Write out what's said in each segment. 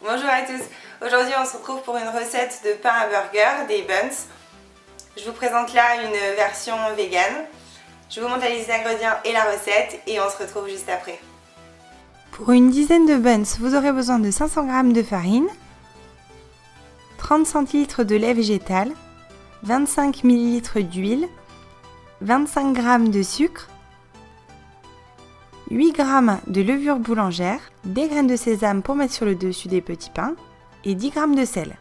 Bonjour à tous, aujourd'hui on se retrouve pour une recette de pain à burger, des buns. Je vous présente là une version vegan. Je vous montre la liste d'ingrédients et la recette et on se retrouve juste après. Pour une dizaine de buns, vous aurez besoin de 500 g de farine, 30 cl de lait végétal, 25 ml d'huile, 25 g de sucre, 8 g de levure boulangère, des graines de sésame pour mettre sur le dessus des petits pains et 10 g de sel.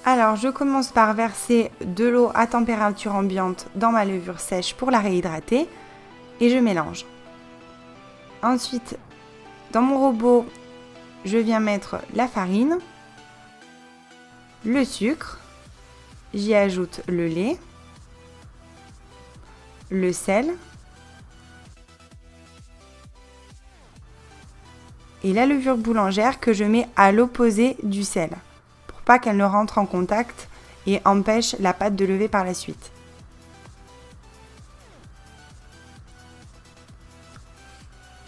Alors je commence par verser de l'eau à température ambiante dans ma levure sèche pour la réhydrater et je mélange. Ensuite, dans mon robot, je viens mettre la farine, le sucre, j'y ajoute le lait, le sel et la levure boulangère que je mets à l'opposé du sel pour pas qu'elle ne rentre en contact et empêche la pâte de lever par la suite.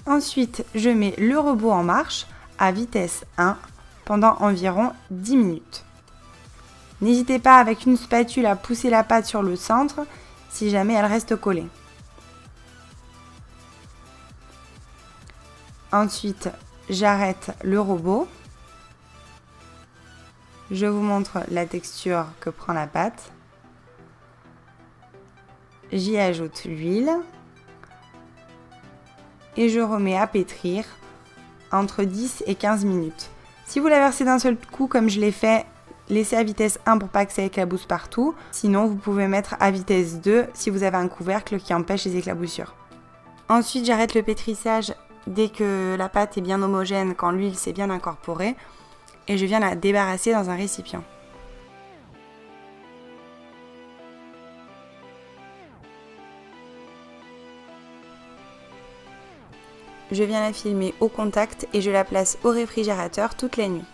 Ensuite, je mets le robot en marche à vitesse 1 pendant environ 10 minutes. N'hésitez pas avec une spatule à pousser la pâte sur le centre si jamais elle reste collée. Ensuite, j'arrête le robot. Je vous montre la texture que prend la pâte. J'y ajoute l'huile et je remets à pétrir entre 10 et 15 minutes. Si vous la versez d'un seul coup comme je l'ai fait, laissez à vitesse 1 pour pas que ça éclabousse partout. Sinon, vous pouvez mettre à vitesse 2 si vous avez un couvercle qui empêche les éclaboussures. Ensuite, j'arrête le pétrissage dès que la pâte est bien homogène, quand l'huile s'est bien incorporée, et je viens la débarrasser dans un récipient. Je viens la filmer au contact et je la place au réfrigérateur toute la nuit.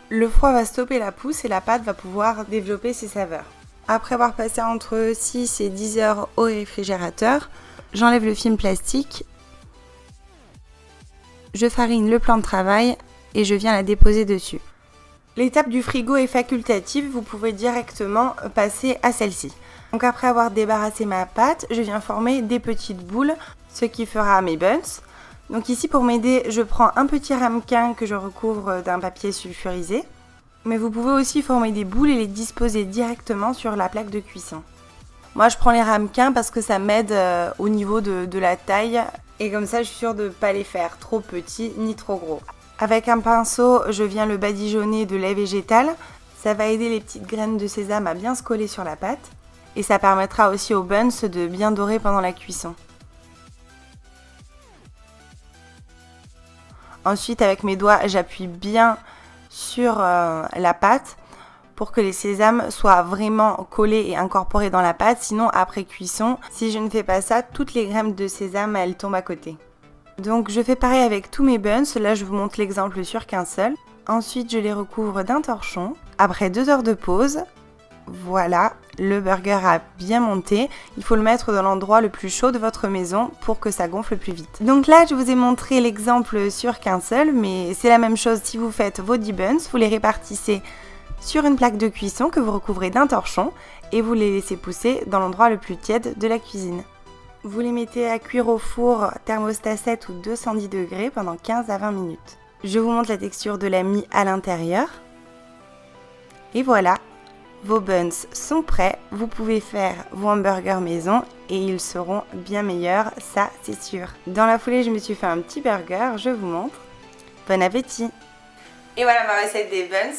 Le froid va stopper la pousse et la pâte va pouvoir développer ses saveurs. Après avoir passé entre 6 et 10 heures au réfrigérateur, j'enlève le film plastique. Je farine le plan de travail et je viens la déposer dessus. L'étape du frigo est facultative, vous pouvez directement passer à celle-ci. Donc après avoir débarrassé ma pâte, je viens former des petites boules, ce qui fera mes buns. Donc ici pour m'aider, je prends un petit ramequin que je recouvre d'un papier sulfurisé. Mais vous pouvez aussi former des boules et les disposer directement sur la plaque de cuisson. Moi je prends les ramequins parce que ça m'aide au niveau de la taille. Et comme ça, je suis sûre de ne pas les faire trop petits ni trop gros. Avec un pinceau, je viens le badigeonner de lait végétal. Ça va aider les petites graines de sésame à bien se coller sur la pâte. Et ça permettra aussi aux buns de bien dorer pendant la cuisson. Ensuite, avec mes doigts, j'appuie bien sur la pâte pour que les sésames soient vraiment collés et incorporés dans la pâte. Sinon, après cuisson, si je ne fais pas ça, toutes les graines de sésame, elles tombent à côté. Donc, je fais pareil avec tous mes buns. Là, je vous montre l'exemple sur qu'un seul. Ensuite, je les recouvre d'un torchon. Après 2 heures de pause, voilà, le burger a bien monté. Il faut le mettre dans l'endroit le plus chaud de votre maison pour que ça gonfle plus vite. Donc là, je vous ai montré l'exemple sur qu'un seul, mais c'est la même chose si vous faites vos 10 buns. Vous les répartissez sur une plaque de cuisson que vous recouvrez d'un torchon et vous les laissez pousser dans l'endroit le plus tiède de la cuisine. Vous les mettez à cuire au four thermostat 7 ou 210 degrés pendant 15 à 20 minutes. Je vous montre la texture de la mie à l'intérieur. Et voilà, vos buns sont prêts. Vous pouvez faire vos hamburgers maison et ils seront bien meilleurs, ça c'est sûr. Dans la foulée, je me suis fait un petit burger, je vous montre. Bon appétit! Et voilà ma recette des buns.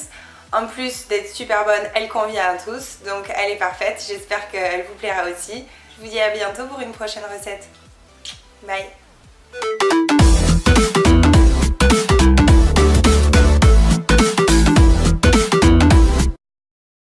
En plus d'être super bonne, elle convient à tous, donc elle est parfaite. J'espère qu'elle vous plaira aussi. Je vous dis à bientôt pour une prochaine recette. Bye!